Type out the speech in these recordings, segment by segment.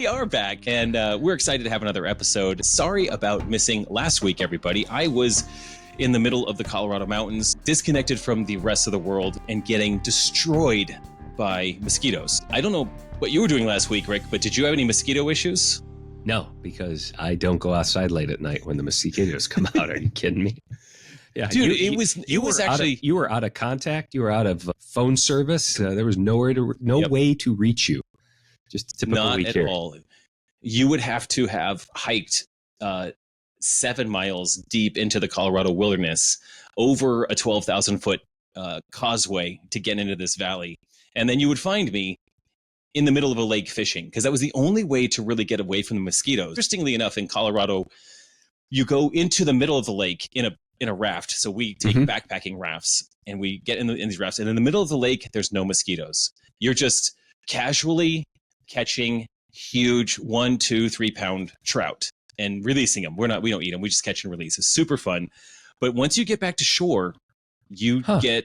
We are back, and we're excited to have another episode. Sorry about missing last week, everybody. I was in the middle of the Colorado mountains, disconnected from the rest of the world, and getting destroyed by mosquitoes. I don't know what you were doing last week, Rick, but did you have any mosquito issues? No, because I don't go outside late at night when the mosquitoes come out. Are you kidding me? Yeah, dude, you were out of contact. You were out of phone service. There was no way to reach you. Just a typical Not week at here. all. You would have to have hiked 7 miles deep into the Colorado wilderness over a 12,000-foot causeway to get into this valley. And then you would find me in the middle of a lake fishing, because that was the only way to really get away from the mosquitoes. Interestingly enough, in Colorado, you go into the middle of the lake in a raft. So we take backpacking rafts, and we get in these rafts. And in the middle of the lake, there's no mosquitoes. You're just casually catching huge 1, 2, 3 pound trout and releasing them. We don't eat them. We just catch and release. It's super fun. But once you get back to shore, you get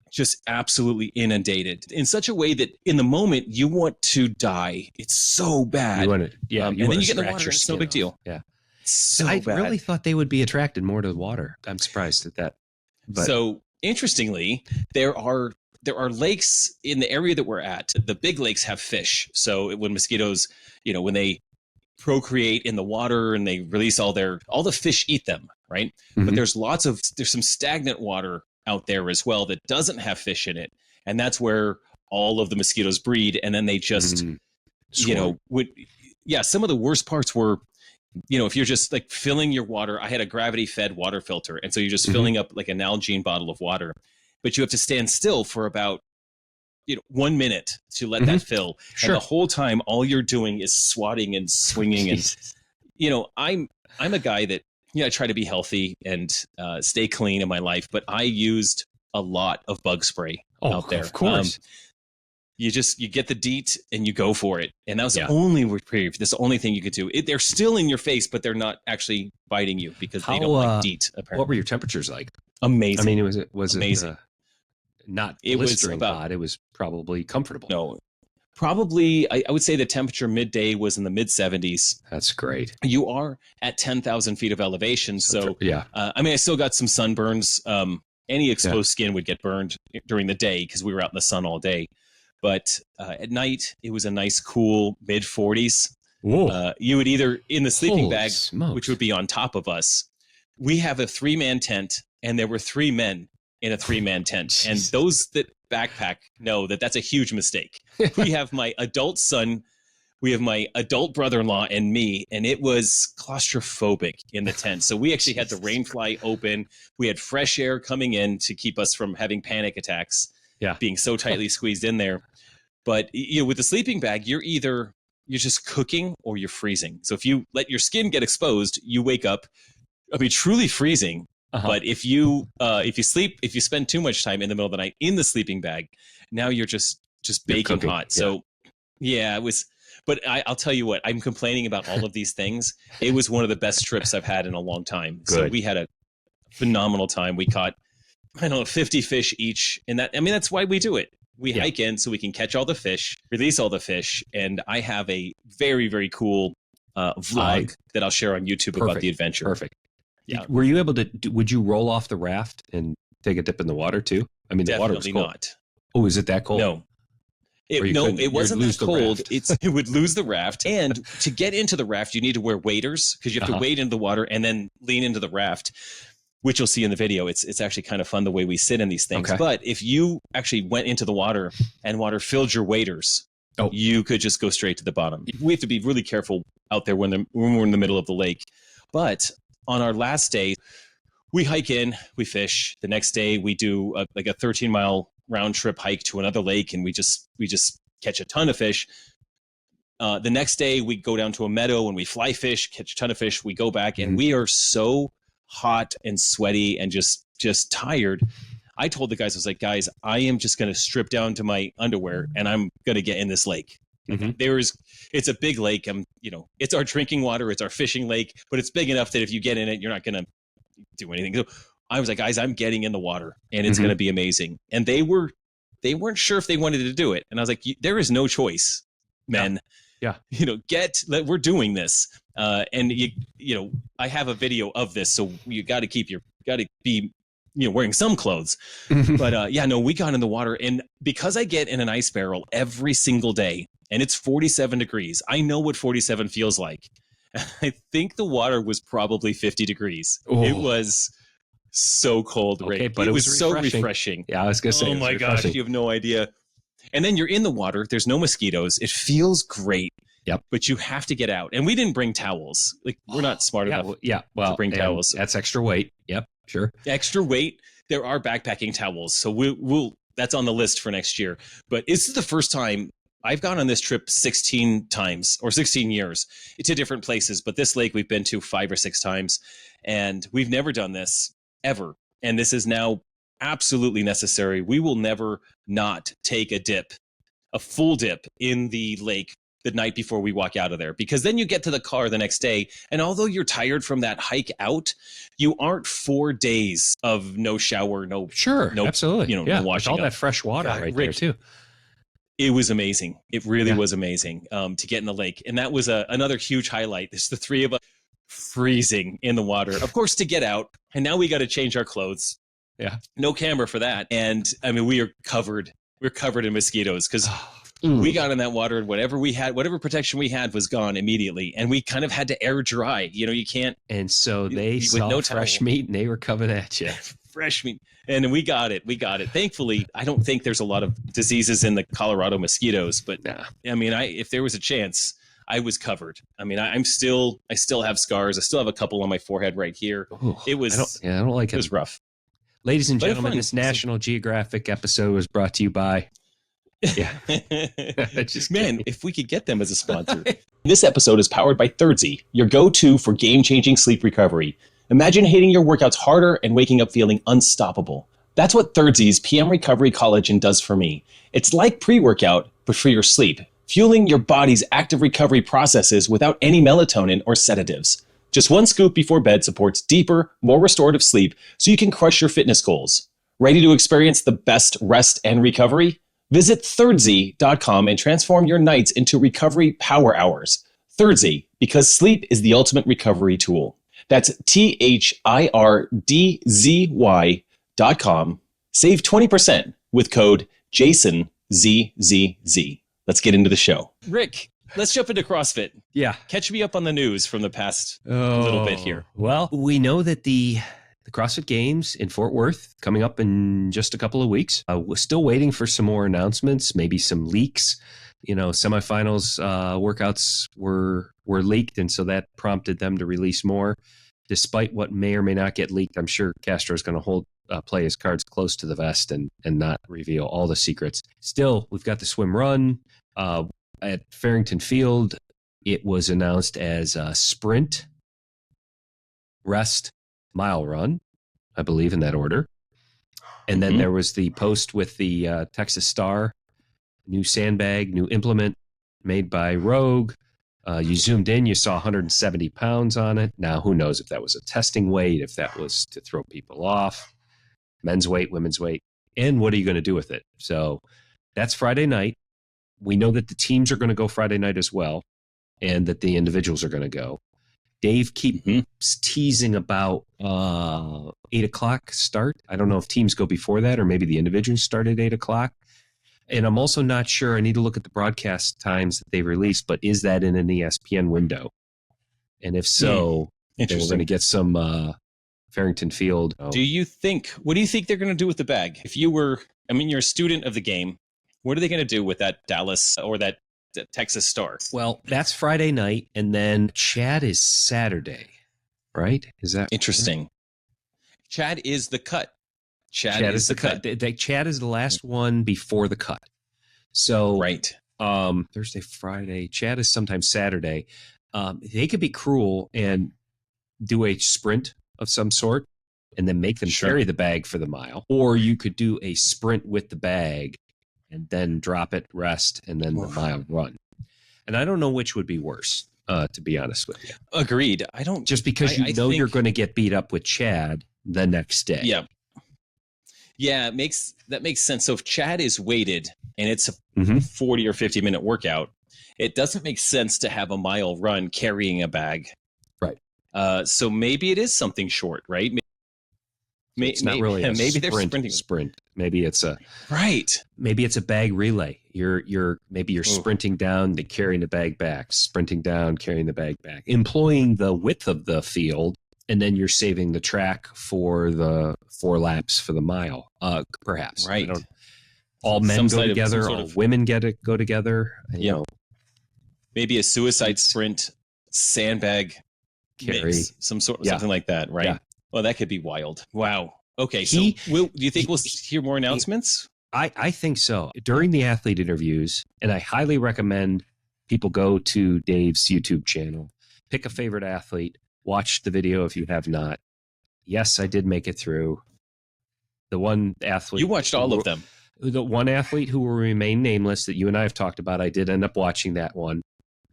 just absolutely inundated in such a way that in the moment you want to die. It's so bad. And then you get in the water. It's no big deal. Yeah. So I bad. really thought they would be attracted more to the water. I'm surprised at that. But So interestingly, there are lakes in the area that we're at. The big lakes have fish. So when mosquitoes, when they procreate in the water and they release all the fish eat them, right? But there's some stagnant water out there as well that doesn't have fish in it. And that's where all of the mosquitoes breed. And then they just, some of the worst parts were, if you're just like filling your water. I had a gravity fed water filter. And so you're just filling up like an Nalgene bottle of water. But you have to stand still for about 1 minute to let that fill. Sure. And the whole time, all you're doing is swatting and swinging. And I'm a guy that I try to be healthy and stay clean in my life, but I used a lot of bug spray out there. Of course. You get the DEET and you go for it. And that was the only reprieve. That's the only thing you could do. They're still in your face, but they're not actually biting you because they don't like DEET, apparently. What were your temperatures like? Amazing. I mean, was amazing. Not blistering hot. It was probably comfortable. No, probably I would say the temperature midday was in the mid 70s. That's great. You are at 10,000 feet of elevation. So I still got some sunburns. Any exposed skin would get burned during the day because we were out in the sun all day. But at night, it was a nice cool mid 40s. You would either in the sleeping bag, which would be on top of us. We have a 3-man tent, and there were 3 men in a 3-man tent. And those that backpack know that that's a huge mistake. We have my adult son, we have my adult brother-in-law, and me, and it was claustrophobic in the tent. So we actually had the rain fly open. We had fresh air coming in to keep us from having panic attacks, being so tightly squeezed in there. But with the sleeping bag, you're just cooking or you're freezing. So if you let your skin get exposed, you wake up, truly freezing. But if you spend too much time in the middle of the night in the sleeping bag, now you're just baking hot. So it was. But I'll tell you what, I'm complaining about all of these things. It was one of the best trips I've had in a long time. Good. So we had a phenomenal time. We caught 50 fish each, and that's why we do it. We hike in so we can catch all the fish, release all the fish, and I have a very, very cool vlog that I'll share on YouTube about the adventure. Perfect. Yeah. Were you able to? Would you roll off the raft and take a dip in the water too? I mean, the water was cold. Not. Oh, is it that cold? No. It wasn't that cold. It would lose the raft. And to get into the raft, you need to wear waders because you have to wade into the water and then lean into the raft, which you'll see in the video. It's actually kind of fun the way we sit in these things. Okay. But if you actually went into the water and water filled your waders, you could just go straight to the bottom. We have to be really careful out there when we're in the middle of the lake. But on our last day, we hike in, we fish. The next day, we do a 13-mile round trip hike to another lake, and we just catch a ton of fish. The next day, we go down to a meadow and we fly fish, catch a ton of fish. We go back, and we are so hot and sweaty and just tired. I told the guys, I was like, guys, I am just going to strip down to my underwear and I'm going to get in this lake. It's a big lake. It's our drinking water. It's our fishing lake, but it's big enough that if you get in it, you're not going to do anything. So I was like, guys, I'm getting in the water and it's going to be amazing. And they weren't sure if they wanted to do it. And I was like, there is no choice, men. Yeah. We're doing this. And I have a video of this, so you got to be, wearing some clothes. But we got in the water, and because I get in an ice barrel every single day, and it's 47 degrees, I know what 47 feels like. I think the water was probably 50 degrees. Oh. It was so cold, Rick. Okay, but it was so refreshing. Yeah, I was gonna say. Oh my gosh, you have no idea. And then you're in the water. There's no mosquitoes. It feels great. Yep. But you have to get out. And we didn't bring towels. Like, we're not smart enough to bring towels. That's extra weight. Yep, sure. Extra weight. There are backpacking towels. So we'll that's on the list for next year. But this is the first time I've gone on this trip 16 times or 16 years to different places. But this lake we've been to 5 or 6 times. And we've never done this ever. And this is now absolutely necessary. We will never not take a full dip in the lake the night before we walk out of there, because then you get to the car the next day, and although you're tired from that hike out, you aren't 4 days of no shower, no absolutely, no washing all up. That fresh water Rick, there too. It was amazing. It really was amazing to get in the lake, and that was another huge highlight. It's the 3 of us freezing in the water, of course, to get out, and now we got to change our clothes. Yeah, no camera for that, and I mean we're covered in mosquitoes because. We got in that water, and whatever protection we had was gone immediately, and we kind of had to air dry. You can't. And so they saw fresh meat, and they were coming at you. Fresh meat, and we got it. Thankfully, I don't think there's a lot of diseases in the Colorado mosquitoes, but I mean, if there was a chance, I was covered. I mean, I still have scars. I still have a couple on my forehead right here. Ooh, I don't like it. It was rough. Ladies and gentlemen, this National Geographic episode was brought to you by. Yeah. Man, if we could get them as a sponsor. This episode is powered by Thirdzy, your go-to for game-changing sleep recovery. Imagine hitting your workouts harder and waking up feeling unstoppable. That's what Thirdzy's PM Recovery Collagen does for me. It's like pre-workout, but for your sleep, fueling your body's active recovery processes without any melatonin or sedatives. Just 1 scoop before bed supports deeper, more restorative sleep so you can crush your fitness goals. Ready to experience the best rest and recovery? Visit Thirdzy.com and transform your nights into recovery power hours. Thirdzy, because sleep is the ultimate recovery tool. That's THIRDZY.com. Save 20% with code JASONZZZ. Let's get into the show. Rick, let's jump into CrossFit. Yeah. Catch me up on the news from the past little bit here. Well, we know that the CrossFit Games in Fort Worth coming up in just a couple of weeks. We're still waiting for some more announcements, maybe some leaks. Semifinals workouts were leaked, and so that prompted them to release more. Despite what may or may not get leaked, I'm sure Castro's going to play his cards close to the vest and not reveal all the secrets. Still, we've got the swim run at Farrington Field. It was announced as a sprint, rest, mile run, I believe in that order. And then there was the post with the Texas Star, new sandbag, new implement made by Rogue. You zoomed in, you saw 170 pounds on it. Now, who knows if that was a testing weight, if that was to throw people off, men's weight, women's weight, and what are you going to do with it? So that's Friday night. We know that the teams are going to go Friday night as well, and that the individuals are going to go. Dave keeps teasing about 8 o'clock start. I don't know if teams go before that or maybe the individuals start at 8 o'clock. And I'm also not sure. I need to look at the broadcast times that they released, but is that in an ESPN window? And if so, then we're going to get some Farrington Field. What do you think they're going to do with the bag? If you're a student of the game, what are they going to do with that Dallas or that Texas Star? Well, that's Friday night, and then Chad is Saturday, right? Is that interesting? Right? Chad is the cut. Chad is the cut. Chad is the last one before the cut. So right. Thursday, Friday. Chad is sometimes Saturday. They could be cruel and do a sprint of some sort, and then make them carry the bag for the mile. Or you could do a sprint with the bag and then drop it, rest, and then the mile run. And I don't know which would be worse, to be honest with you. Agreed. Just because you're going to get beat up with Chad the next day. Yeah. Yeah, that makes sense. So if Chad is weighted and it's a 40 or 50 minute workout, it doesn't make sense to have a mile run carrying a bag. Right. So maybe it is something short, right? It's not really a maybe sprint. Maybe it's a right. Maybe it's a bag relay. You're sprinting down, carrying the bag back, sprinting down, carrying the bag back, employing the width of the field, and then you're saving the track for the 4 laps for the mile. Perhaps right. All men go together, all women go together. You know, maybe a suicide sprint sandbag carry mix, something like that, right? Yeah. Well, that could be wild. Wow. Okay, so do you think we'll hear more announcements? I think so. During the athlete interviews, and I highly recommend people go to Dave's YouTube channel, pick a favorite athlete, watch the video if you have not. Yes, I did make it through. The one athlete... You watched all of them. The one athlete who will remain nameless that you and I have talked about, I did end up watching that one.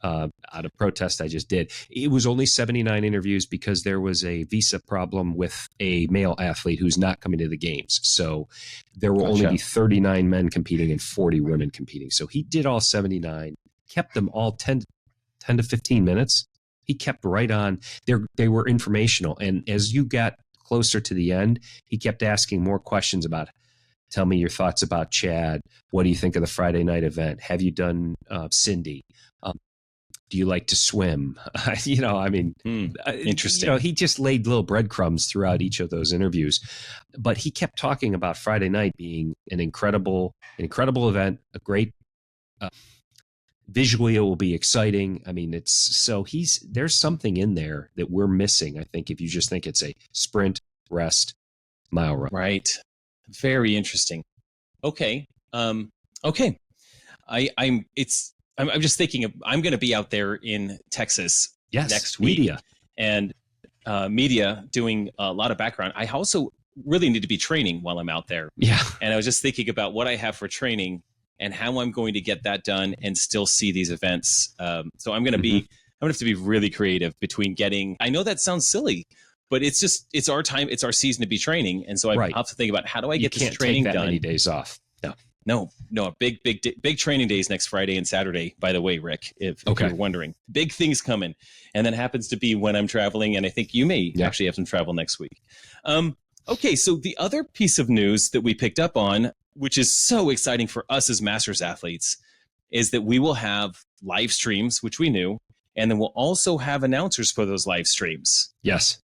Out of protest, I just did. It was only 79 interviews because there was a visa problem with a male athlete who's not coming to the games. So there will only be 39 men competing and 40 women competing. So he did all 79, kept them all 10 to 15 minutes. He kept right on. They were informational. And as you got closer to the end, he kept asking more questions about, tell me your thoughts about Chad. What do you think of the Friday night event? Have you done Cindy? Do you like to swim? Interesting. He just laid little breadcrumbs throughout each of those interviews, but he kept talking about Friday night being an incredible event, a great, visually it will be exciting. I mean, there's something in there that we're missing. I think if you just think it's a sprint, rest, mile run. Right. Very interesting. Okay. Okay. I'm just thinking I'm going to be out there in Texas next week. Media. And media doing a lot of background. I also really need to be training while I'm out there. Yeah. And I was just thinking about what I have for training and how I'm going to get that done and still see these events. So I'm going to have to be really creative between I know that sounds silly, but it's our time. It's our season to be training. And so I have to think about how do I get this training done? You can't take that many days off. No, big training days next Friday and Saturday, by the way, Rick, if you're wondering. Big things coming. And that happens to be when I'm traveling, and I think you may actually have some travel next week. Okay, so the other piece of news that we picked up on, which is so exciting for us as Masters athletes, is that we will have live streams, which we knew, and then we'll also have announcers for those live streams. Yes,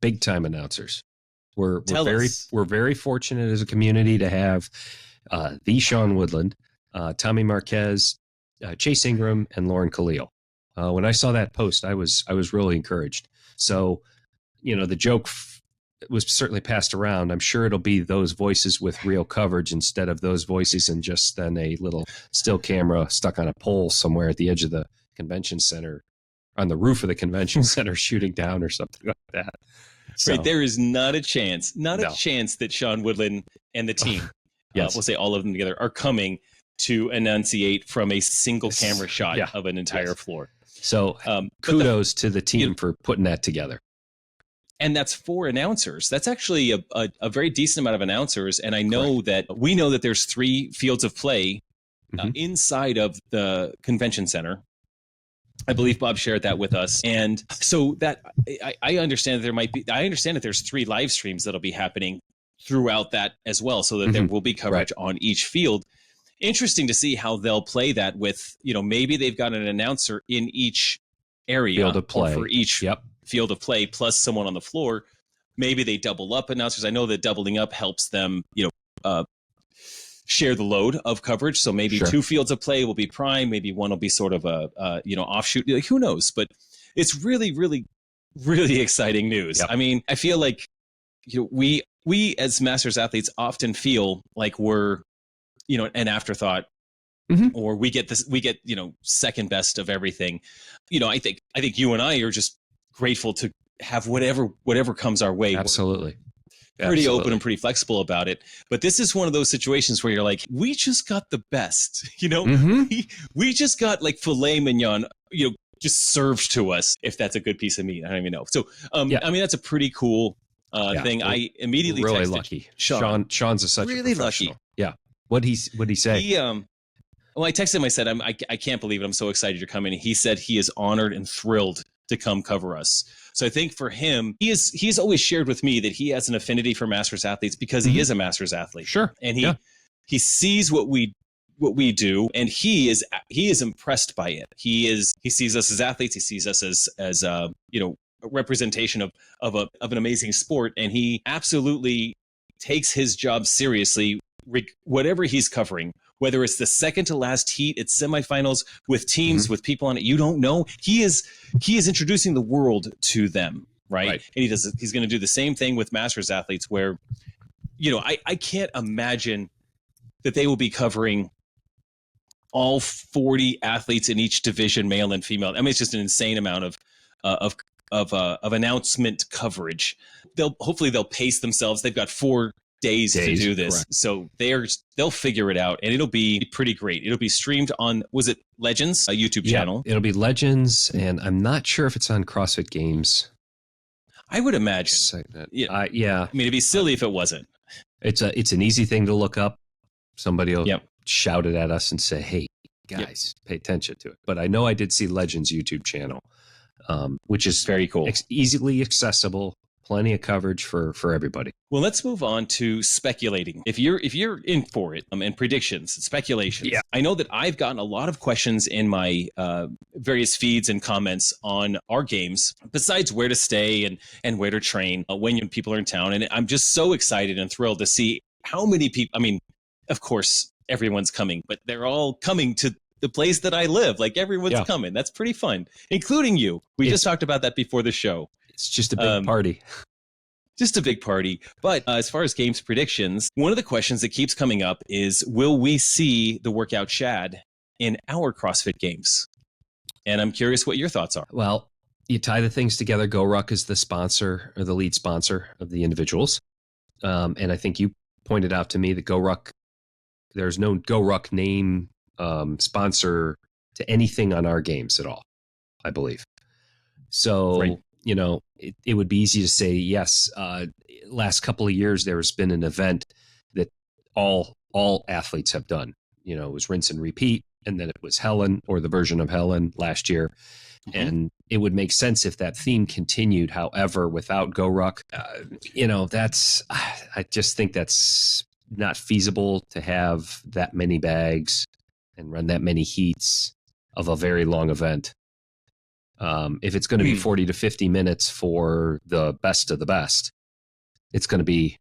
big time announcers. We're very fortunate as a community to have the Sean Woodland, Tommy Marquez, Chase Ingram, and Lauren Khalil. When I saw that post, I was really encouraged. So, the joke was certainly passed around. I'm sure it'll be those voices with real coverage instead of those voices and just then a little still camera stuck on a pole somewhere at the edge of the convention center, on the roof of the convention center, shooting down or something like that. So, right, there is not a chance that Sean Woodland and the team, we'll say all of them together, are coming to enunciate from a single camera shot of an entire floor. So kudos to the team for putting that together. And that's 4 announcers. That's actually a very decent amount of announcers. And I know we know that there's 3 fields of play inside of the convention center. I believe Bob shared that with us. And so that I understand that I understand that there's 3 live streams that'll be happening throughout that as well, so that there will be coverage on each field. Interesting to see how they'll play that with, maybe they've got an announcer in each area field of play. For each field of play plus someone on the floor. Maybe they double up announcers. I know that doubling up helps them, share the load of coverage. So maybe 2 fields of play will be prime. Maybe one will be sort of a offshoot. Like, who knows? But it's really, really, really exciting news. Yep. I mean, I feel like we as Masters athletes often feel like we're an afterthought, or we get second best of everything. I think you and I are just grateful to have whatever comes our way. Absolutely. Pretty open and pretty flexible about it. But this is one of those situations where you're like, we just got the best, we just got like filet mignon, just served to us, if that's a good piece of meat. I don't even know. So, I mean, that's a pretty cool thing. I immediately really texted lucky. Sean. Sean's such really a professional. lucky. Yeah. What'd he say? Well, I texted him. I said, I can't believe it. I'm so excited you're coming. He said he is honored and thrilled to come cover us. So I think for him, he's always shared with me that he has an affinity for Masters athletes because he is a Masters athlete. Sure. And he sees what we do, and he is impressed by it. He sees us as athletes. He sees us as a representation of an amazing sport, and he absolutely takes his job seriously, whatever he's covering. Whether it's the second to last heat, it's semifinals with teams with people on it you don't know, he is introducing the world to them, right? And he's going to do the same thing with Masters athletes, where I can't imagine that they will be covering all 40 athletes in each division, male and female. I mean, it's just an insane amount of announcement coverage. Hopefully they'll pace themselves. They've got 4 days to do this. Correct. So they'll figure it out, and it'll be pretty great. It'll be streamed on, was it Legends, a YouTube channel? It'll be Legends, and I'm not sure if it's on CrossFit Games. I would imagine. Yeah. I mean, it'd be silly if it wasn't. It's an easy thing to look up. Somebody will shout it at us and say, "Hey, guys, pay attention to it." But I know I did see Legends YouTube channel, which is very cool, easily accessible. Plenty of coverage for everybody. Well, let's move on to speculating. If you're in for it, and predictions, speculations. Yeah. I know that I've gotten a lot of questions in my various feeds and comments on our games, besides where to stay and where to train when people are in town. And I'm just so excited and thrilled to see how many people. I mean, of course, everyone's coming, but they're all coming to the place that I live. Like, everyone's coming. That's pretty fun, including you. We just talked about that before the show. It's just a big party. Just a big party. But as far as games predictions, one of the questions that keeps coming up is, will we see the workout Chad in our CrossFit Games? And I'm curious what your thoughts are. Well, you tie the things together. GoRuck is the sponsor, or the lead sponsor of the individuals. And I think you pointed out to me that GoRuck, there's no GoRuck name sponsor to anything on our games at all, I believe. So, it would be easy to say, yes, last couple of years, there's been an event that all athletes have done. It was rinse and repeat, and then it was Helen, or the version of Helen, last year. And it would make sense if that theme continued. However, without GoRuck, I just think that's not feasible to have that many bags and run that many heats of a very long event. If it's going to be 40 to 50 minutes for the best of the best, it's going to be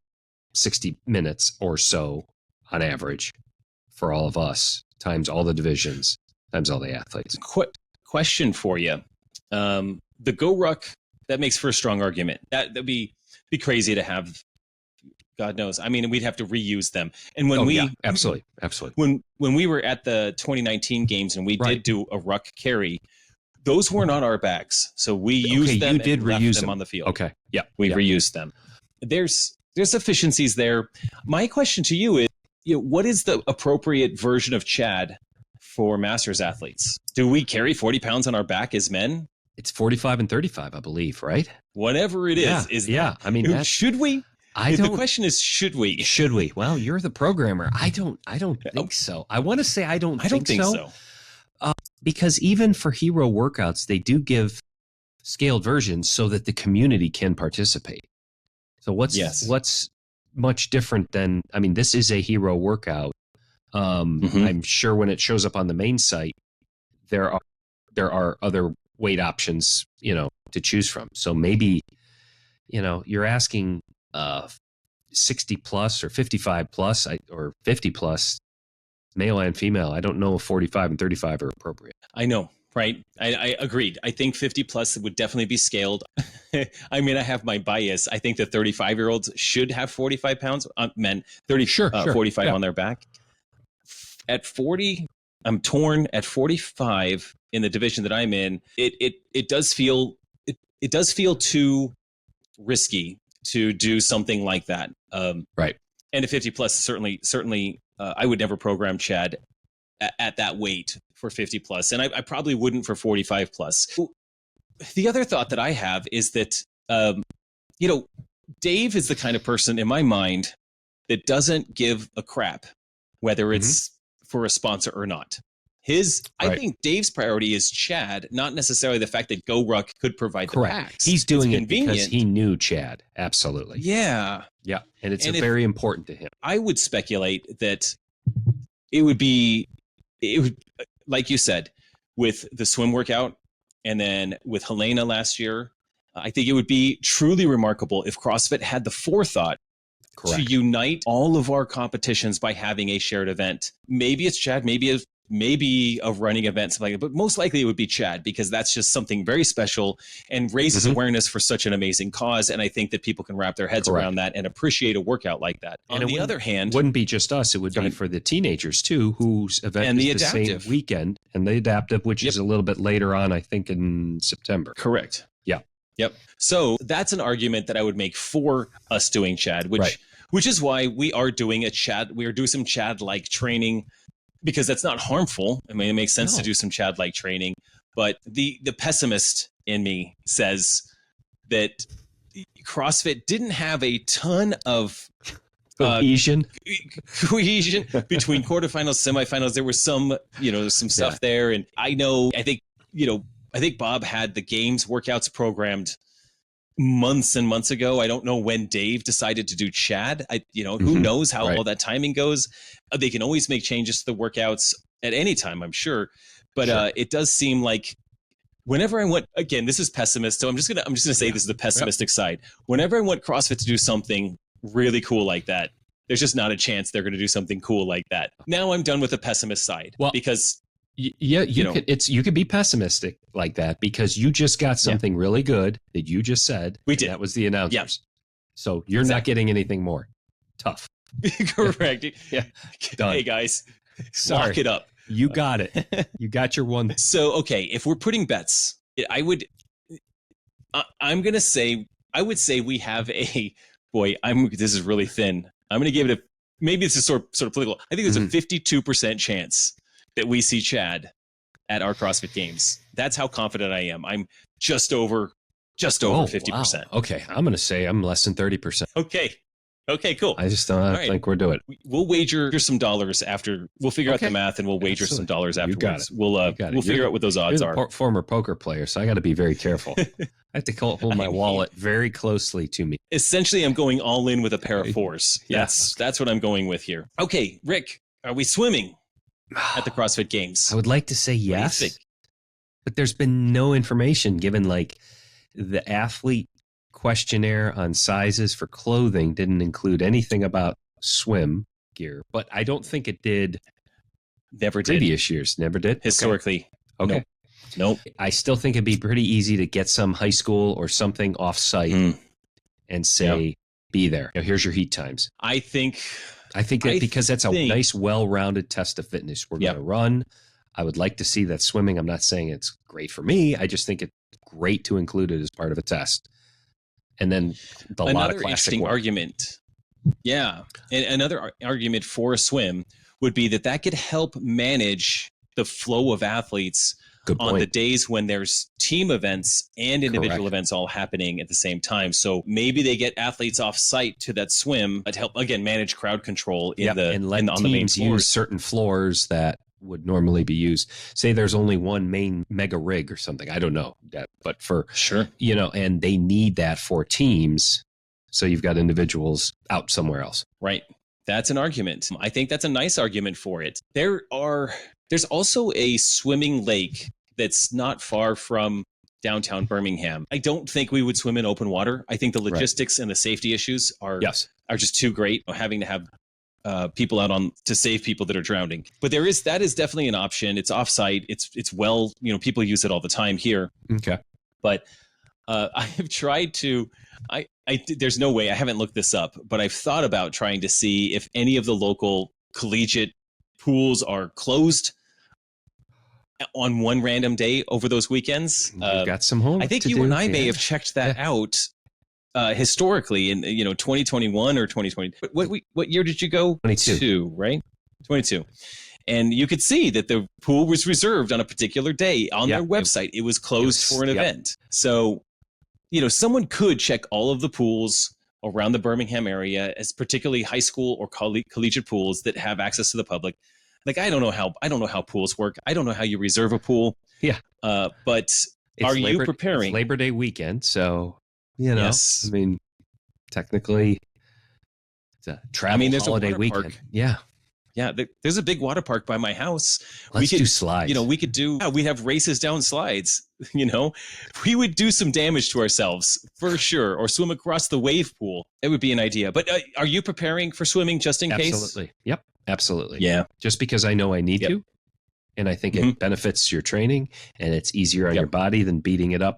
60 minutes or so on average for all of us, times all the divisions, times all the athletes. Question for you. The GoRuck, that makes for a strong argument. That'd be crazy to have. God knows. I mean, we'd have to reuse them. And when absolutely. When we were at the 2019 games and we did do a ruck carry, those were not our bags, so we used them. You did reuse them on the field. Okay, yeah, we reused them. There's efficiencies there. My question to you is, what is the appropriate version of Chad for Masters athletes? Do we carry 40 pounds on our back as men? It's 45 and 35, I believe, right? Whatever it is. I mean, should we? The question is, should we? Should we? Well, you're the programmer. I don't think so. I want to say I don't think so. Because even for hero workouts, they do give scaled versions so that the community can participate. So what's much different than, I mean, this is a hero workout. I'm sure when it shows up on the main site, there are other weight options, to choose from. So maybe, you're asking 60 plus or 55 plus or 50 plus, male and female. I don't know if 45 and 35 are appropriate. I know, right? I agreed. I think 50 plus would definitely be scaled. I mean, I have my bias. I think the 35-year-olds should have 45 pounds, men, 45 on their back. At 40, I'm torn. At 45 in the division that I'm in, it does feel too risky to do something like that. Right. And at 50 plus, certainly, I would never program Chad at that weight for 50 plus, and I probably wouldn't for 45 plus. The other thought that I have is that, Dave is the kind of person in my mind that doesn't give a crap whether it's for a sponsor or not. I think Dave's priority is Chad, not necessarily the fact that GoRuck could provide the packs. He's doing it because he knew Chad. Absolutely. Yeah. Yeah. And it's very important to him. I would speculate that it would, like you said, with the swim workout and then with Helena last year, I think it would be truly remarkable if CrossFit had the forethought to unite all of our competitions by having a shared event. Maybe it's Chad, maybe a running event, something like that, but most likely it would be Chad, because that's just something very special and raises awareness for such an amazing cause. And I think that people can wrap their heads around that and appreciate a workout like that. And on the other hand, it wouldn't be just us. It would be for the teenagers too, whose event is the same weekend, and the adaptive, which is a little bit later on, I think in September. Correct. Yeah. Yep. So that's an argument that I would make for us doing Chad, which is why we are doing some Chad-like training, because that's not harmful. I mean, it makes sense to do some Chad-like training, but the pessimist in me says that CrossFit didn't have a ton of cohesion between quarterfinals, semifinals. There was some stuff there, and I think Bob had the games workouts programmed months and months ago. I don't know when Dave decided to do Chad. Who knows how all that timing goes. They can always make changes to the workouts at any time, I'm sure. But it does seem like whenever I want, again, this is pessimist, so I'm just gonna say this is the pessimistic side. Whenever I want CrossFit to do something really cool like that, there's just not a chance they're going to do something cool like that. Now I'm done with the pessimist side, because you could be pessimistic like that, because you just got something really good that you just said. We did. That was the announcers. So you're not getting anything more. Tough. Correct. Yeah. Done. Hey guys, lock it up. You got it. You got your one. So, okay, if we're putting bets, I would say we have this is really thin. I'm going to give it maybe this is sort of political. I think there's a 52% chance that we see Chad at our CrossFit Games. That's how confident I am. I'm just over 50%. Wow. Okay, I'm going to say I'm less than 30%. Okay, cool. I just don't think we're doing it. We'll wager some dollars after. We'll figure out the math, and we'll wager some dollars afterwards. We'll figure out what those odds are. Former poker player, so I got to be very careful. I have to hold my wallet very closely to me. Essentially, I'm going all in with a pair of fours. Yes, that's what I'm going with here. Okay, Rick, are we swimming at the CrossFit Games? I would like to say yes, but there's been no information given. Like the athlete questionnaire on sizes for clothing didn't include anything about swim gear, but I don't think it did. Never did. Previous years, never did. Historically, okay. Nope. I still think it'd be pretty easy to get some high school or something off site and say, be there. Here's your heat times. I think that because that's a nice, well-rounded test of fitness. We're going to run. I would like to see that swimming. I'm not saying it's great for me. I just think it's great to include it as part of a test. And then another interesting argument. Yeah. And another argument for a swim would be that could help manage the flow of athletes on the days when there's team events and individual events all happening at the same time. So maybe they get athletes off site to that swim to help, again, manage crowd control on the main floors. Use certain floors that would normally be used. Say there's only one main mega rig or something. I don't know that, but for and they need that for teams. So you've got individuals out somewhere else. Right. That's an argument. I think that's a nice argument for it. There's also a swimming lake that's not far from downtown Birmingham. I don't think we would swim in open water. I think the logistics and the safety issues are just too great, having to have people out to save people that are drowning. But that is definitely an option. It's offsite. It's well, people use it all the time here. Okay. But I have tried to, there's no way, I haven't looked this up, but I've thought about trying to see if any of the local collegiate pools are closed on one random day over those weekends. You've got some homework. I think you and I may have checked that out historically in 2021 or 2020. What year did you go? 22, right? 22. And you could see that the pool was reserved on a particular day on their website. It was closed for an event. So, someone could check all of the pools around the Birmingham area, as particularly high school or collegiate pools that have access to the public. like, I don't know how pools work. I don't know how you reserve a pool. Yeah. But are you preparing? It's Labor Day weekend. So, yes. I mean, technically it's a travel holiday weekend. Park. Yeah. Yeah, there's a big water park by my house. Let's do slides. We could do. We have races down slides. We would do some damage to ourselves for sure, or swim across the wave pool. It would be an idea. But are you preparing for swimming just in case? Absolutely. Yep. Absolutely. Yeah. Just because I know I need to, and I think it benefits your training, and it's easier on your body than beating it up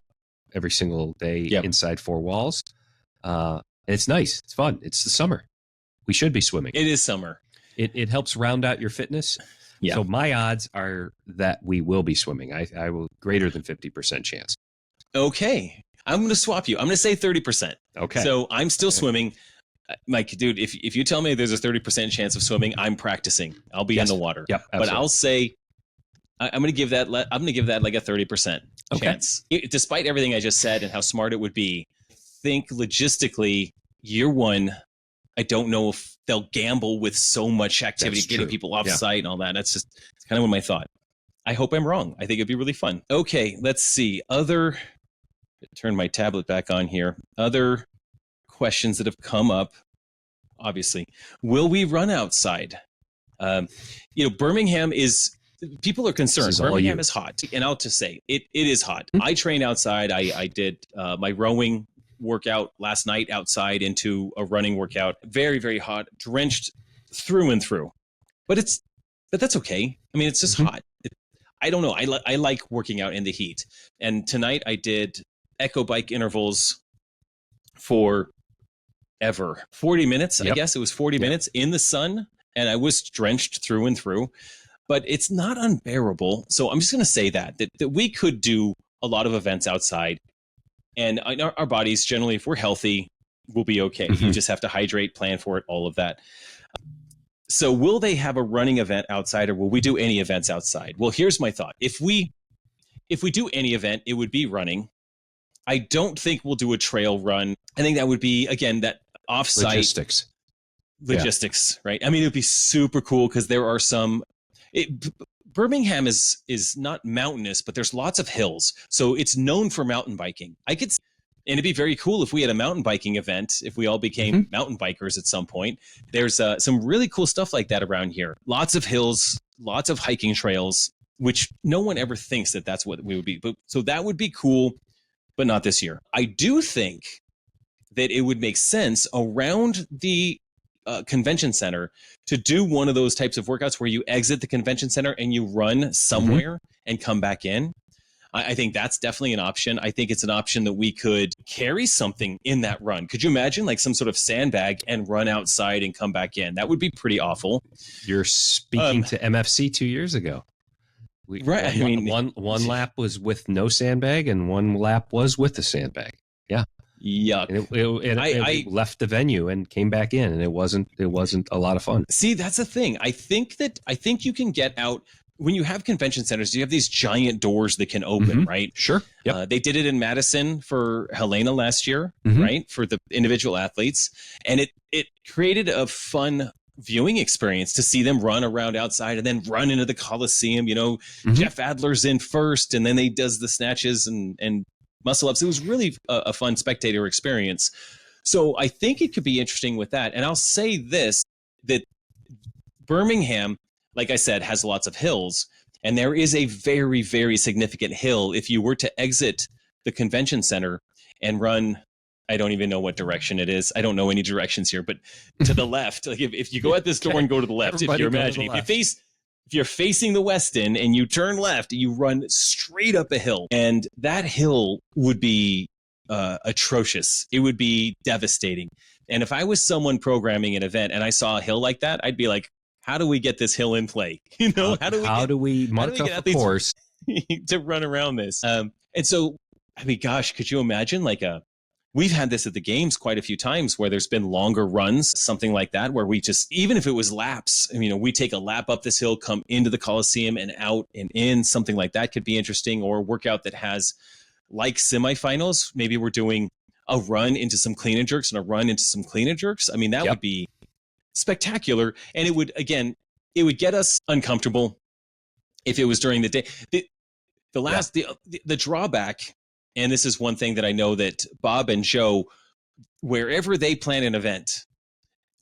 every single day inside four walls. And it's nice. It's fun. It's the summer. We should be swimming. It is summer. It helps round out your fitness. Yeah. So my odds are that we will be swimming. I will greater than 50% chance. Okay. I'm going to swap you. I'm going to say 30%. Okay. So I'm still swimming. Mike, dude, if you tell me there's a 30% chance of swimming, I'm practicing. I'll be in the water. Yep. Absolutely. But I'll say I'm going to give that like a 30% chance. Despite everything I just said and how smart it would be, I think logistically, year one, I don't know if they'll gamble with so much activity, getting people off site and all that. It's kind of what my thought. I hope I'm wrong. I think it'd be really fun. Okay, let's see. Turn my tablet back on here. Other questions that have come up, obviously. Will we run outside? Birmingham is, people are concerned. Birmingham is hot. And I'll just say, it is hot. Mm-hmm. I train outside. I did my rowing workout last night outside into a running workout. Very, very hot, drenched through and through. But that's okay. I mean, it's just hot. I don't know. I like working out in the heat. And tonight I did echo bike intervals for 40 minutes. I guess it was 40 minutes in the sun, and I was drenched through and through. But it's not unbearable. So I'm just going to say that we could do a lot of events outside. And our bodies, generally, if we're healthy, we'll be okay. You just have to hydrate, plan for it, all of that. So will they have a running event outside, or will we do any events outside? Well, here's my thought. If we do any event, it would be running. I don't think we'll do a trail run. I think that would be, again, that offsite logistics, right? I mean, it would be super cool because there are some... Birmingham is not mountainous, but there's lots of hills. So it's known for mountain biking. And it'd be very cool if we had a mountain biking event, if we all became mountain bikers at some point. There's some really cool stuff like that around here. Lots of hills, lots of hiking trails, which no one ever thinks that that's what we would be. So that would be cool, but not this year. I do think that it would make sense around the convention center to do one of those types of workouts where you exit the convention center and you run somewhere and come back in. I think that's definitely an option. I think it's an option that we could carry something in that run. Could you imagine like some sort of sandbag and run outside and come back in? That would be pretty awful. You're speaking to MFC 2 years ago. Right. I mean, one lap was with no sandbag and one lap was with the sandbag. Yeah. Yuck. And I left the venue and came back in, and it wasn't a lot of fun. See, that's the thing. I think you can get out when you have convention centers. You have these giant doors that can open, right? Sure. Yep. They did it in Madison for Helena last year, right? For the individual athletes, and it created a fun viewing experience to see them run around outside and then run into the Coliseum. Jeff Adler's in first, and then he does the snatches and muscle ups. It was really a fun spectator experience. So I think it could be interesting with that. And I'll say this, that Birmingham, like I said, has lots of hills. And there is a very, very significant hill. If you were to exit the convention center and run, I don't even know what direction it is. I don't know any directions here, but to the left, like if you go at this door and go to the left, Everybody if you're imagining, if you're facing the west end and you turn left, you run straight up a hill, and that hill would be atrocious. It would be devastating. And if I was someone programming an event and I saw a hill like that, I'd be like, how do we get this hill in play? How do we mark off the course to run around this? And so, I mean, gosh, could you imagine we've had this at the games quite a few times where there's been longer runs, something like that, where we just, even if it was laps, we take a lap up this hill, come into the Coliseum and out and in, something like that could be interesting. Or a workout that has like semifinals. Maybe we're doing a run into some clean and jerks and a run into some clean and jerks. I mean, that would be spectacular. And it would, again, it would get us uncomfortable if it was during the day. The drawback, and this is one thing that I know that Bob and Joe, wherever they plan an event,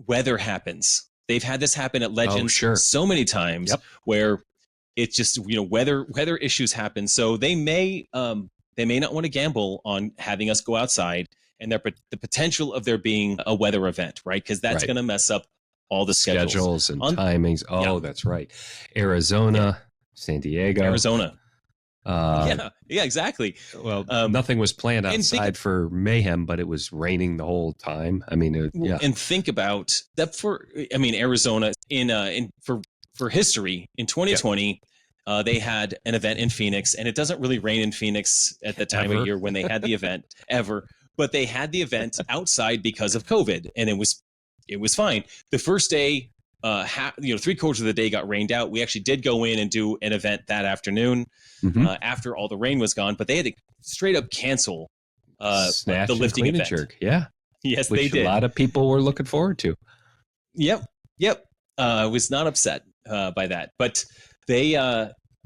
weather happens. They've had this happen at Legends so many times where it's just, weather issues happen. So they may not want to gamble on having us go outside, and the potential of there being a weather event, right? Because that's going to mess up all the schedules and timings. That's right. Arizona, San Diego, Arizona. Exactly. Well, nothing was planned outside for mayhem, but it was raining the whole time. I mean, And think about that Arizona for history in 2020, they had an event in Phoenix, and it doesn't really rain in Phoenix at the time of year when they had the event ever, but they had the event outside because of COVID, and it was fine. The first day, 3/4 of the day got rained out. We actually did go in and do an event that afternoon after all the rain was gone, but they had to straight up cancel the lifting event. Jerk. Yeah. Yes, which they did. A lot of people were looking forward to. Yep. I was not upset by that, but they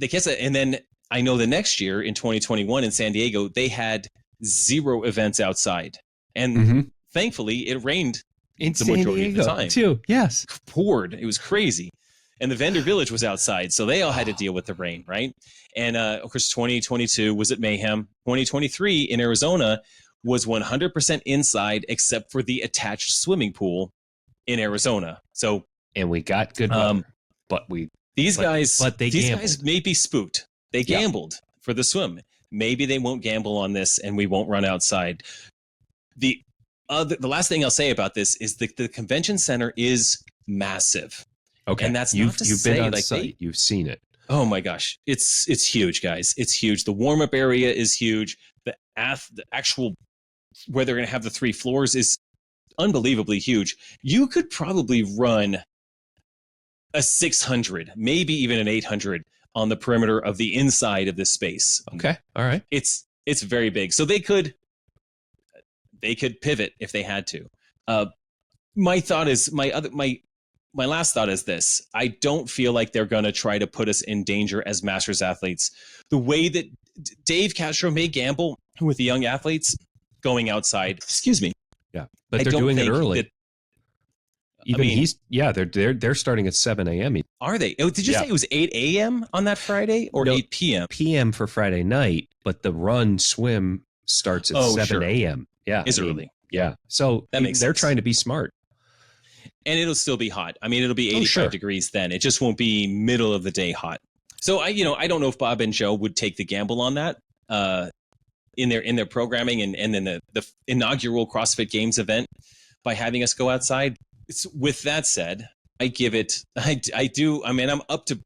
canceled it. And then I know the next year in 2021 in San Diego, they had 0 events outside, and thankfully it rained in the majority of the time too. Yes, poured. It was crazy, and the vendor village was outside, so they all had to deal with the rain, right? And of course, 2022 was at mayhem. 2023 in Arizona was 100% inside, except for the attached swimming pool in Arizona. So, and we got good weather, but these guys may be spooked. They gambled for the swim. Maybe they won't gamble on this, and we won't run outside. The last thing I'll say about this is the convention center is massive. Okay, and that's you've been on site. You've seen it. Oh my gosh, it's huge, guys. It's huge. The warm up area is huge. The actual where they're going to have the 3 floors is unbelievably huge. You could probably run a 600, maybe even an 800 on the perimeter of the inside of this space. Okay, all right. It's very big, so they could pivot if they had to. My last thought is this: I don't feel like they're going to try to put us in danger as masters athletes. The way that Dave Castro may gamble with the young athletes going outside. Excuse me. Yeah, but they're doing it early. They're starting at 7 a.m. Are they? Oh, did you say it was 8 a.m. on that Friday or 8 p.m.? p.m. for Friday night, but the run swim starts at 7 a.m. Yeah, it's early. Yeah, so that makes they're sense. trying to be smart. And it'll still be hot. I mean, it'll be 85 degrees then. It just won't be middle of the day hot. So I don't know if Bob and Joe would take the gamble on that in their programming and then the inaugural CrossFit Games event by having us go outside. With that said, I give it. I do. I mean, I'm up to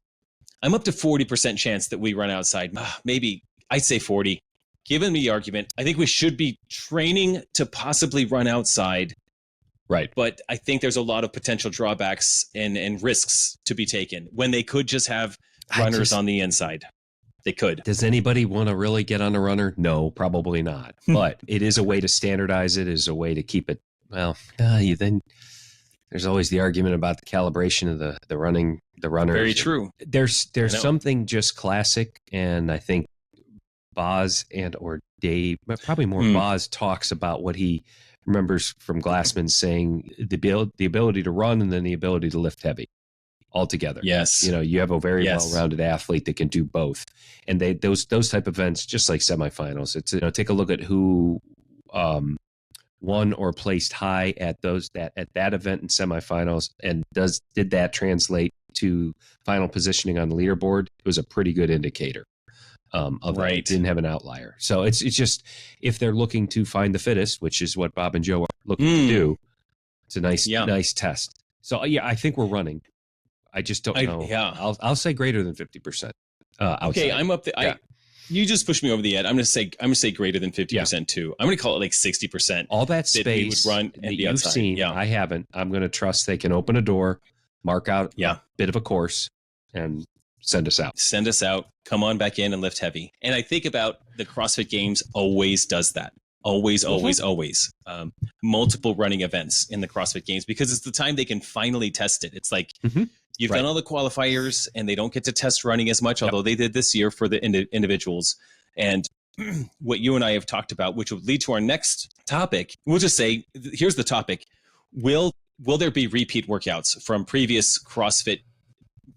40% chance that we run outside. Maybe I'd say 40. Given the argument, I think we should be training to possibly run outside. Right. But I think there's a lot of potential drawbacks and risks to be taken when they could just have runners on the inside. They could. Does anybody want to really get on a runner? No, probably not. But it is a way to standardize it, is a way to keep it. Well, then there's always the argument about the calibration of the runners. Very true. There's something just classic, and I think Boz or Dave, probably more Boz, talks about what he remembers from Glassman saying the ability to run and then the ability to lift heavy altogether. Yes. You have a very well-rounded athlete that can do both. And those type of events, just like semifinals, it's, take a look at who won or placed high at that event in semifinals, and did that translate to final positioning on the leaderboard? It was a pretty good indicator of that. It didn't have an outlier. So it's just, if they're looking to find the fittest, which is what Bob and Joe are looking to do, it's a nice test. So I think we're running. I just don't know. I'll say greater than 50%. Okay, I'm up there. You just pushed me over the edge. I'm going to say greater than 50% too. I'm going to call it like 60%. All that space would run and be you've outside. Seen, I haven't. I'm going to trust they can open a door, mark out a bit of a course, and send us out. Send us out. Come on back in and lift heavy. And I think about the CrossFit Games always does that. Always. Multiple running events in the CrossFit Games, because it's the time they can finally test it. It's like You've done all the qualifiers, and they don't get to test running as much, although they did this year for the individuals. And what you and I have talked about, which would lead to our next topic, we'll just say, here's the topic. Will there be repeat workouts from previous CrossFit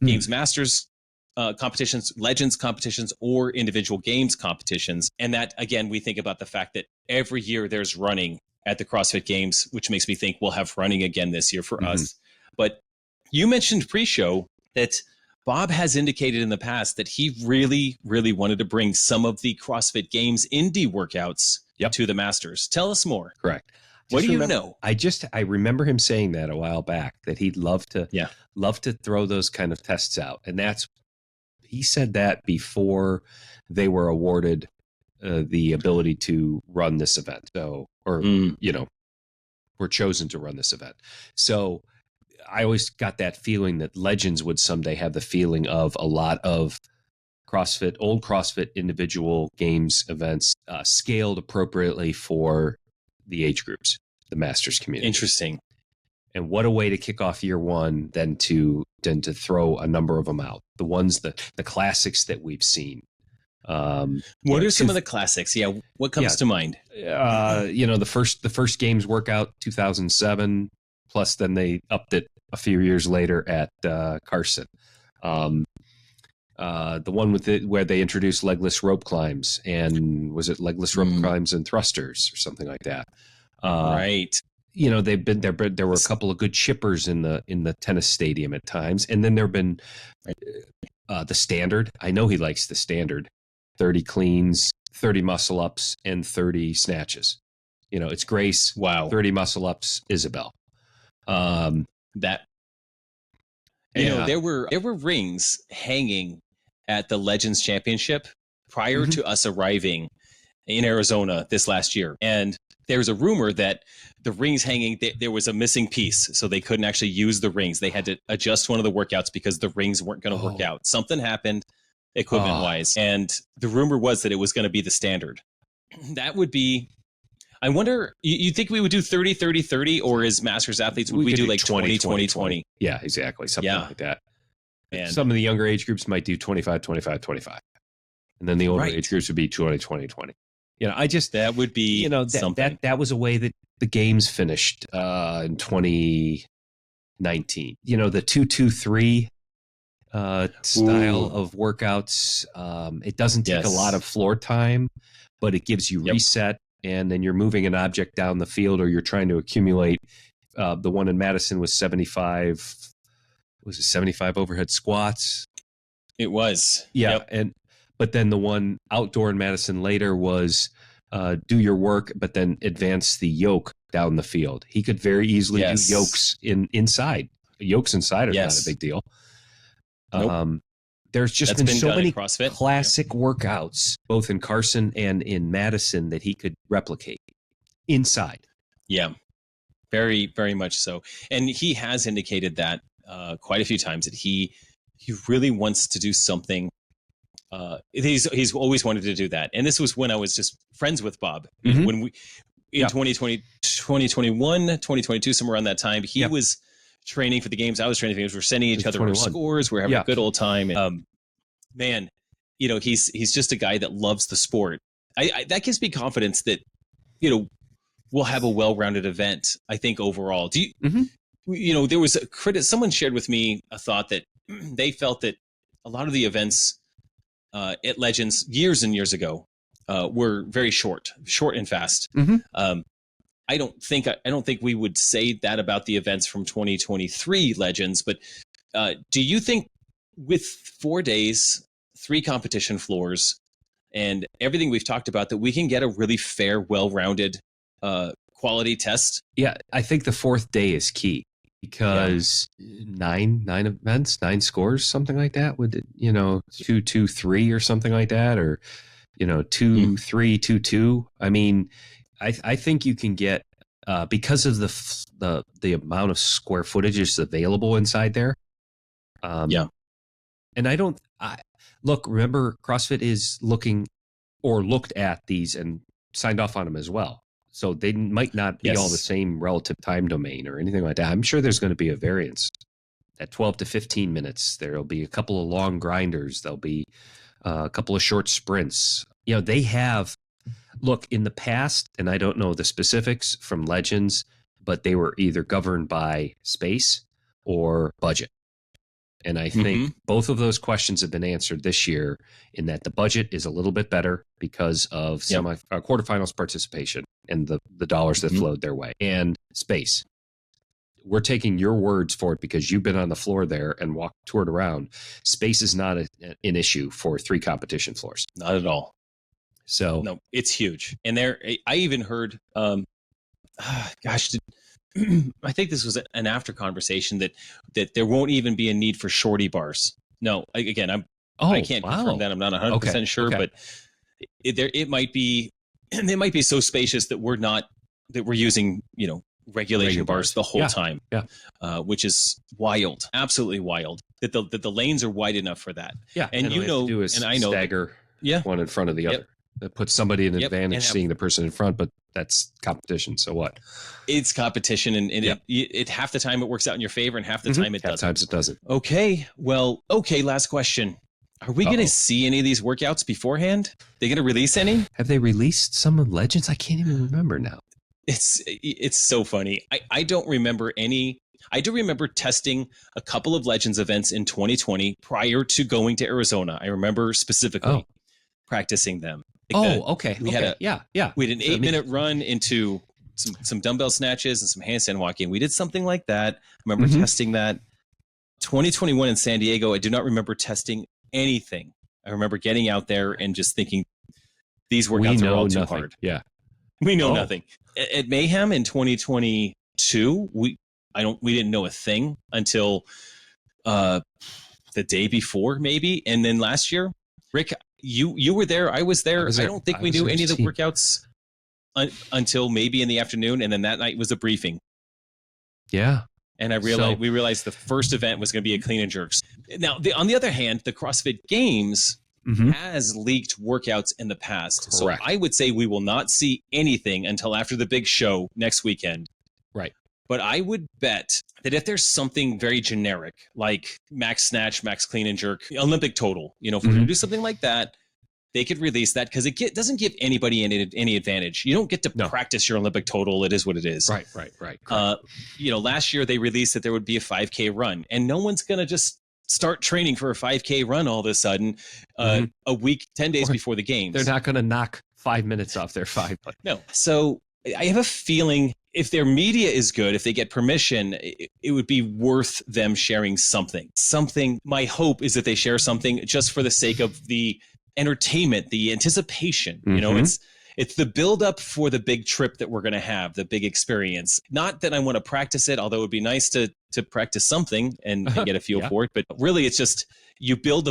Games Masters competitions, Legends competitions, or individual games competitions? And that, again, we think about the fact that every year there's running at the CrossFit Games, which makes me think we'll have running again this year for us. But you mentioned pre-show that Bob has indicated in the past that he really, really wanted to bring some of the CrossFit Games indie workouts to the Masters. Tell us more. Correct. What do you know? I remember him saying that a while back, that he'd love to throw those kind of tests out. And he said that before they were awarded the ability to run this event. So, or, were chosen to run this event. So I always got that feeling that Legends would someday have the feeling of a lot of old CrossFit individual games events scaled appropriately for the age groups, the Masters community. Interesting. And what a way to kick off year one than to throw a number of them out. The ones the classics that we've seen. What are some of the classics? Yeah, what comes to mind? The first games workout 2007. Plus, then they upped it a few years later at Carson. The one where they introduced legless rope climbs, and was it legless rope climbs and thrusters or something like that? Right. They've been there. There were a couple of good chippers in the tennis stadium at times, and then there've been the standard. I know he likes the standard: 30 cleans, 30 muscle ups, and 30 snatches. It's Grace. Wow. 30 muscle ups, Isabel. There were rings hanging at the Legends Championship prior to us arriving in Arizona this last year, and there's a rumor that the rings hanging, there was a missing piece, so they couldn't actually use the rings. They had to adjust one of the workouts because the rings weren't going to work out. Something happened equipment wise, and the rumor was that it was going to be the standard. That would be, I wonder, you think we would do 30, 30, 30, or as Masters athletes, would we do like 20, 20, 20? Yeah, exactly. Something like that. And some of the younger age groups might do 25, 25, 25. And then the older age groups would be 20, 20, 20. That would be something. That was a way that the games finished in 2019. The 2-2-3 style of workouts. It doesn't take a lot of floor time, but it gives you reset. And then you're moving an object down the field, or you're trying to accumulate. The one in Madison was 75. Was it 75 overhead squats? It was. Yeah. But then the one outdoor in Madison later was do your work, but then advance the yoke down the field. He could very easily do yokes inside. Yokes inside are not a big deal. Nope. There's just been so many classic workouts, both in Carson and in Madison, that he could replicate inside. Yeah, very, very much so. And he has indicated that quite a few times, that he really wants to do something. He's always wanted to do that. And this was when I was just friends with Bob. When we in 2020, 2021, 2022, somewhere around that time, he was training for the games. I was training for the games. We're sending each other our scores. We're having a good old time. And, man, he's just a guy that loves the sport. That gives me confidence that, we'll have a well-rounded event, I think, overall. Do you, there was someone shared with me a thought that they felt that a lot of the events at Legends years and years ago were very short and fast. I don't think we would say that about the events from 2023 Legends, but do you think with 4 days, 3 competition floors, and everything we've talked about, that we can get a really fair, well-rounded quality test? Yeah, I think the 4th day is key, because 9 events, 9 scores, something like that. Would it, 2, 2, 3 or something like that, or 2, 3, 2, 2. I mean, I think you can get because of the amount of square footage is available inside there. And remember, CrossFit is looked at these and signed off on them as well. So they might not be all the same relative time domain or anything like that. I'm sure there's going to be a variance at 12 to 15 minutes. There'll be a couple of long grinders. There'll be a couple of short sprints. They have, look, in the past, and I don't know the specifics from Legends, but they were either governed by space or budget. And I think both of those questions have been answered this year in that the budget is a little bit better because of quarterfinals participation and the dollars that flowed their way, and space. We're taking your words for it because you've been on the floor there and toured around. Space is not an issue for 3 competition floors. Not at all. So no, it's huge. And I even heard, I think this was an after conversation that there won't even be a need for shorty bars. No, again, I can't confirm that. I'm not 100% sure, but it might be, they might be so spacious that we're using, regulation bars the whole time. Yeah. Which is wild, absolutely wild that the lanes are wide enough for that. Yeah. And I know stagger one in front of the other. That puts somebody in an advantage seeing the person in front, but that's competition. So what? It's competition, and it half the time it works out in your favor, and half the time it doesn't. Sometimes it doesn't. Okay, last question. Are we going to see any of these workouts beforehand? They going to release any? Have they released some of Legends? I can't even remember now. It's so funny. I don't remember any. I do remember testing a couple of Legends events in 2020 prior to going to Arizona. I remember specifically practicing them. Okay. We had We had an 8-minute run into some dumbbell snatches and some handstand walking. We did something like that. I remember testing that. 2021 in San Diego, I do not remember testing anything. I remember getting out there and just thinking, these workouts are all too hard. Yeah. We know nothing. At Mayhem in 2022, we didn't know a thing until the day before, maybe. And then last year, Rick, you were there. I was there. I don't think we knew any of the workouts until maybe in the afternoon, and then that night was a briefing. Yeah. And we realized the first event was going to be a clean and jerks. Now, on the other hand, the CrossFit Games has leaked workouts in the past. Correct. So I would say we will not see anything until after the big show next weekend. Right. But I would bet that if there's something very generic, like max snatch, max clean and jerk, Olympic total, if we're going to do something like that, they could release that because it doesn't give anybody any advantage. You don't get to practice your Olympic total. It is what it is. Right. Last year they released that there would be a 5K run, and no one's going to just start training for a 5K run all of a sudden a week, 10 days before the games. They're not going to knock 5 minutes off their 5. No. So I have a feeling if their media is good, if they get permission, it would be worth them sharing something. My hope is that they share something just for the sake of the entertainment, the anticipation. It's the build up for the big trip that we're going to have, the big experience. Not that I want to practice it, although it would be nice to practice something and get a feel for it. But really, it's just you build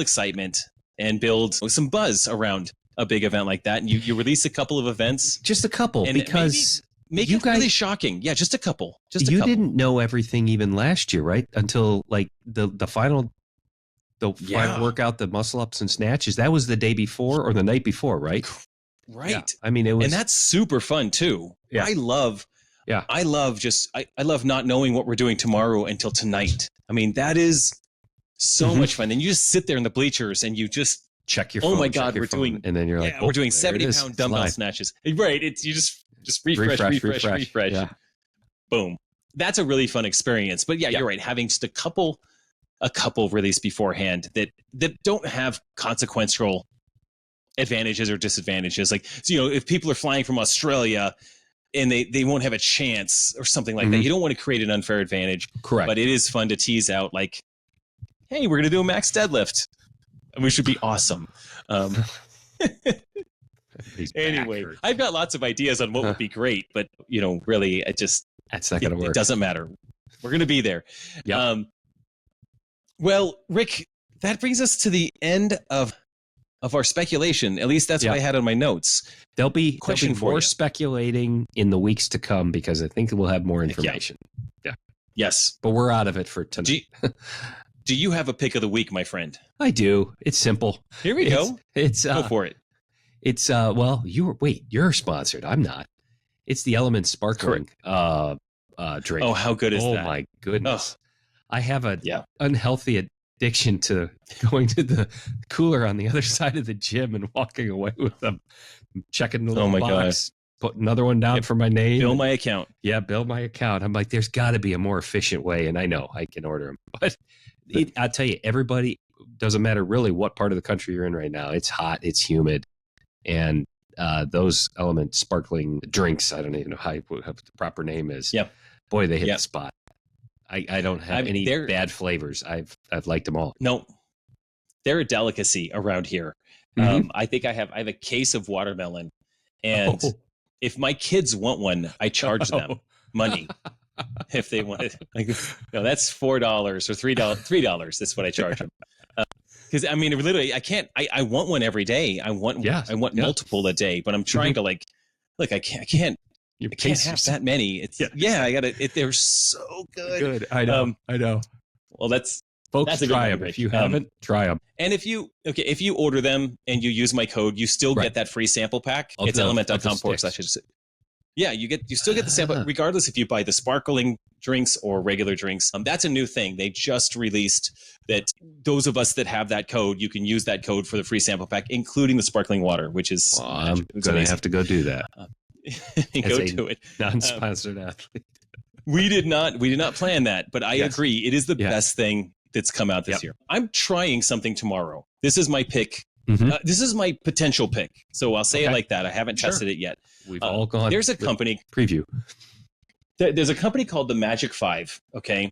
excitement and build some buzz around a big event like that, and you release a couple of events, just a couple, and because make it really shocking. Yeah, just a couple. You didn't know everything even last year, right? Until like the final workout, the muscle ups and snatches. That was the day before or the night before, right? Right. Yeah. I mean, it was, and that's super fun too. Yeah. I love not knowing what we're doing tomorrow until tonight. I mean, that is so much fun. And you just sit there in the bleachers and you just check your phone. Oh my God, we're doing, and then you're like, we're doing 70-pound dumbbell snatches. Right. It's you just refresh. Yeah. Boom. That's a really fun experience. But you're right. Having just a couple released beforehand that don't have consequential advantages or disadvantages. Like, if people are flying from Australia and they won't have a chance or something like that, you don't want to create an unfair advantage. Correct. But it is fun to tease out like, hey, we're going to do a max deadlift. And we should be awesome. Anyway, I've got lots of ideas on what would be great, but really, that's not going to work. It doesn't matter. We're going to be there. Yep. Well, Rick, that brings us to the end of our speculation. At least that's what I had on my notes. There'll be more speculating in the weeks to come because I think we'll have more information. Yeah. Yes. But we're out of it for tonight. Do you have a pick of the week, my friend? I do. It's simple. Here we go. Go for it. It's you're sponsored. I'm not. It's the Element Sparkling drink. Oh, how good is that? Oh my goodness. I have a unhealthy addiction to going to the cooler on the other side of the gym and walking away with them, checking the little box, put another one down for my name. Bill my account. Yeah, bill my account. I'm like, there's got to be a more efficient way, and I know I can order them. But I'll tell you, everybody, doesn't matter really what part of the country you're in right now. It's hot, it's humid, and those Element sparkling drinks, I don't even know what the proper name is. Yep. Boy, they hit the spot. I don't have any bad flavors. I've liked them all. No, they're a delicacy around here. I think I have a case of watermelon, and if my kids want one, I charge them money if they want it. Like, no, that's $4 or $3. That's what I charge them. Because I mean, literally, I can't. I want one every day. I want multiple a day, but I'm trying to like, look, I can't. You can't have that many. It's I got to. They're so good. I know. Well, that's try them. If you haven't, try them. And if you order them and you use my code, you still get that free sample pack. It's element.com/. Yeah, you still get the sample regardless if you buy the sparkling drinks or regular drinks. That's a new thing. They just released that those of us that have that code, you can use that code for the free sample pack, including the sparkling water, which is I'm going to have to go do that. Go do it. Non-sponsored athlete. We did not plan that, but I agree. It is the best thing that's come out this year. I'm trying something tomorrow. This is my pick. This is my potential pick. So I'll say it like that. I haven't tested it yet. We've all gone. There's a company preview. There's a company called the Magic 5. Okay.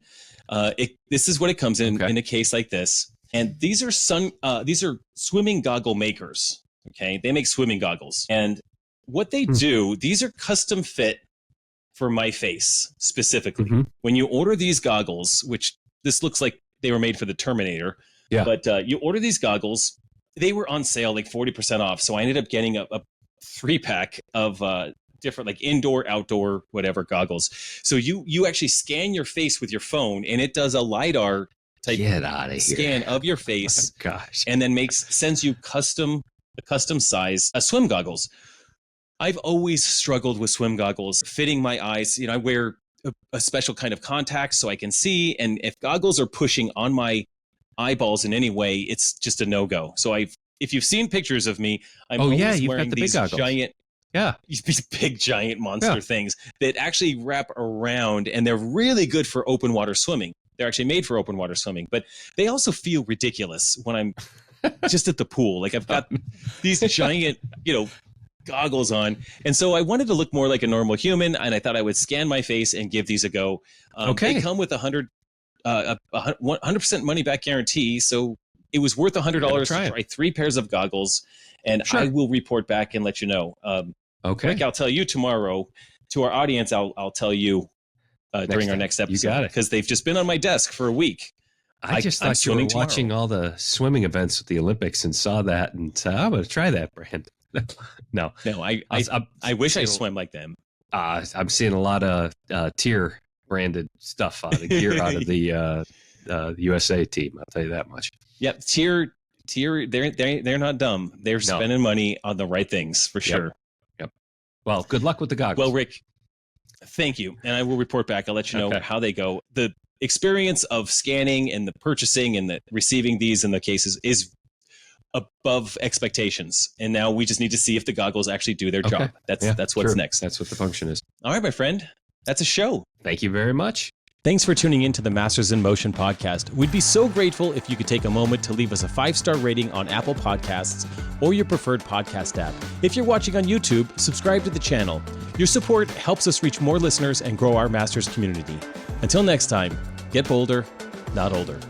This is what it comes in a case like this. And these are swimming goggle makers. Okay. They make swimming goggles. And what they do, these are custom fit for my face specifically. When you order these goggles, which this looks like they were made for the Terminator, but you order these goggles, they were on sale like 40% off. So I ended up getting a 3-pack of different like indoor, outdoor, whatever goggles. So you actually scan your face with your phone, and it does a LiDAR type scan of your face. Oh gosh. And then sends you custom size swim goggles. I've always struggled with swim goggles fitting my eyes. I wear a special kind of contacts so I can see. And if goggles are pushing on my eyeballs in any way, it's just a no-go. So if you've seen pictures of me, I'm always wearing these giant, these big giant monster things that actually wrap around, and they're really good for open water swimming. They're actually made for open water swimming, but they also feel ridiculous when I'm just at the pool. Like I've got these giant, goggles on. And so I wanted to look more like a normal human, and I thought I would scan my face and give these a go. They come with 100% money back guarantee. So it was worth $100 to try 3 pairs of goggles, and I will report back and let you know. Rick, I'll tell you tomorrow. To our audience, I'll tell you during our next episode. You got it. Because they've just been on my desk for a week. I just thought you were watching all the swimming events with the Olympics and saw that and said, I'm going to try that brand. No, I wish I swam like them. I'm seeing a lot of Tier branded stuff out of gear out of the USA team. I'll tell you that much. Yep, Tier, they're not dumb. They're spending money on the right things for sure. Yep. Well, good luck with the goggles. Well, Rick, thank you, and I will report back. I'll let you know how they go. The experience of scanning and the purchasing and the receiving these in the cases is above expectations, and now we just need to see if the goggles actually do their job. That's what's next. That's what the function is. All right, my friend, that's a show. Thank you very much. Thanks for tuning in to the Masters in Motion podcast. We'd be so grateful if you could take a moment to leave us a 5-star rating on Apple Podcasts or your preferred podcast app. If you're watching on YouTube, subscribe to the channel. Your support helps us reach more listeners and grow our Masters community. Until next time, get bolder, not older.